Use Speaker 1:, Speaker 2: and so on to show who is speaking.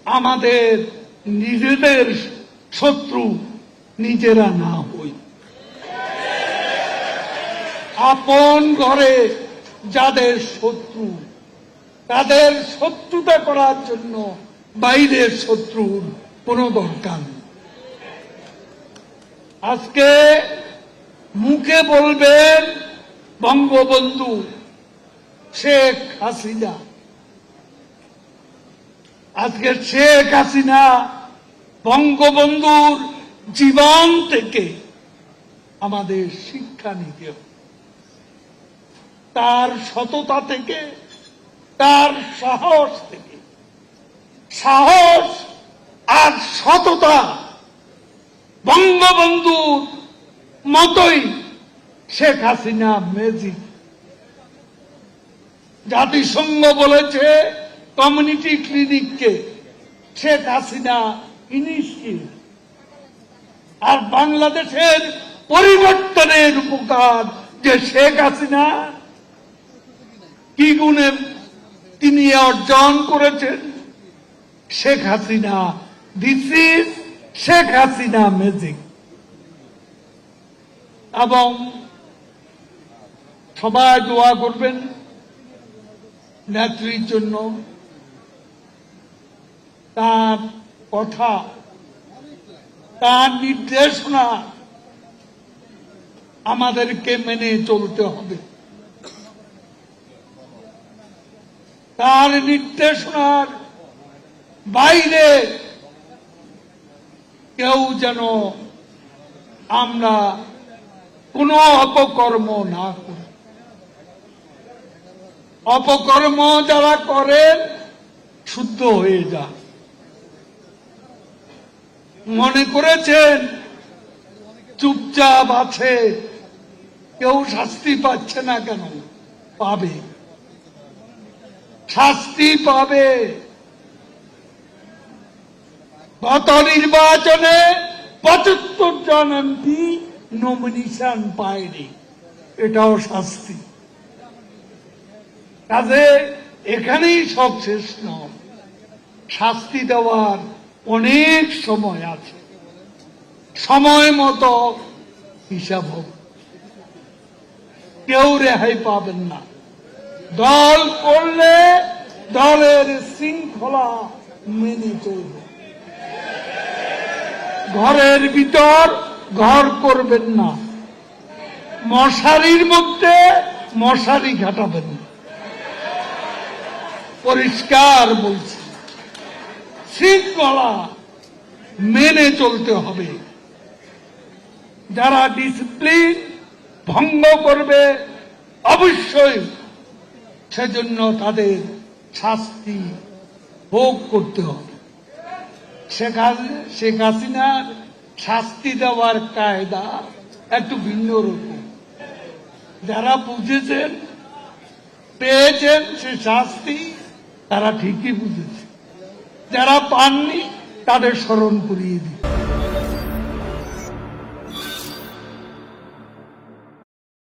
Speaker 1: আমাদের নিজেদের শত্রু নিজেরা না হই। আপন ঘরে যাদের শত্রু, তাদের শত্রুতা করার জন্য বাইরের শত্রুর কোনো দরকার নেই। আজকে মুখে বলবেন বঙ্গবন্ধু শেখ হাসিনা, আজকে শেখ হাসিনা বঙ্গবন্ধুর জীবন থেকে আমাদের শিক্ষা নিতে হবে, তার সততা থেকে, তার সাহস থেকে। সাহস আর সততা বঙ্গবন্ধুর মতোই শেখ হাসিনা ম্যাজিক। জাতিসংঘ বলেছে কমিউনিটি ক্লিনিককে শেখ হাসিনা ইনিশিয়েট। আর বাংলাদেশের পরিবর্তনের উপকার যে শেখ হাসিনা কি গুণে তিনি অর্জন করেছেন, Sheikh Hasina, this is Sheikh Hasina magic. এবং সবাই দোয়া করবেন নেত্রীর জন্য। তার কথা, তার নির্দেশনা আমাদেরকে মেনে চলতে হবে। তার নির্দেশনার বাইরে কেউ যেন আমরা কোনো অপকর্ম না করি। অপকর্ম যারা করেন শুদ্ধ হয়ে যান। মনে করেছেন চুপচাপ আছে, কেউ শাস্তি পাচ্ছে না কেন? পাবে, শাস্তি পাবে। গত নির্বাচনে ৭৫ জন এমপি নমিনেশন পায়নি, এটাও শাস্তি। কাজে এখানেই সব শেষ নয়, শাস্তি দেওয়ার অনেক সময় আছে। সময় মতো হিসাব হবে, কেউ রেহাই পাবেন না। দল করলে দলের শৃঙ্খলা মেনে চলবে। ঘরের ভিতর ঘর করবেন না, মশারির মধ্যে মশারি ঘাটাবেন না। পরিষ্কার বলছি, শৃঙ্খলা মেনে চলতে হবে। যারা ডিসিপ্লিন ভঙ্গ করবে অবশ্যই সেজন্য তাদের শাস্তি ভোগ করতে হবে। শেখ হাসিনার শাস্তি দেওয়ার কায়দা একটু ভিন্ন রকম। যারা বুঝেছেন, পেয়েছেন সে শাস্তি, তারা ঠিকই বুঝেছে। যারা পাননি তাদের স্মরণ করিয়ে দিচ্ছে।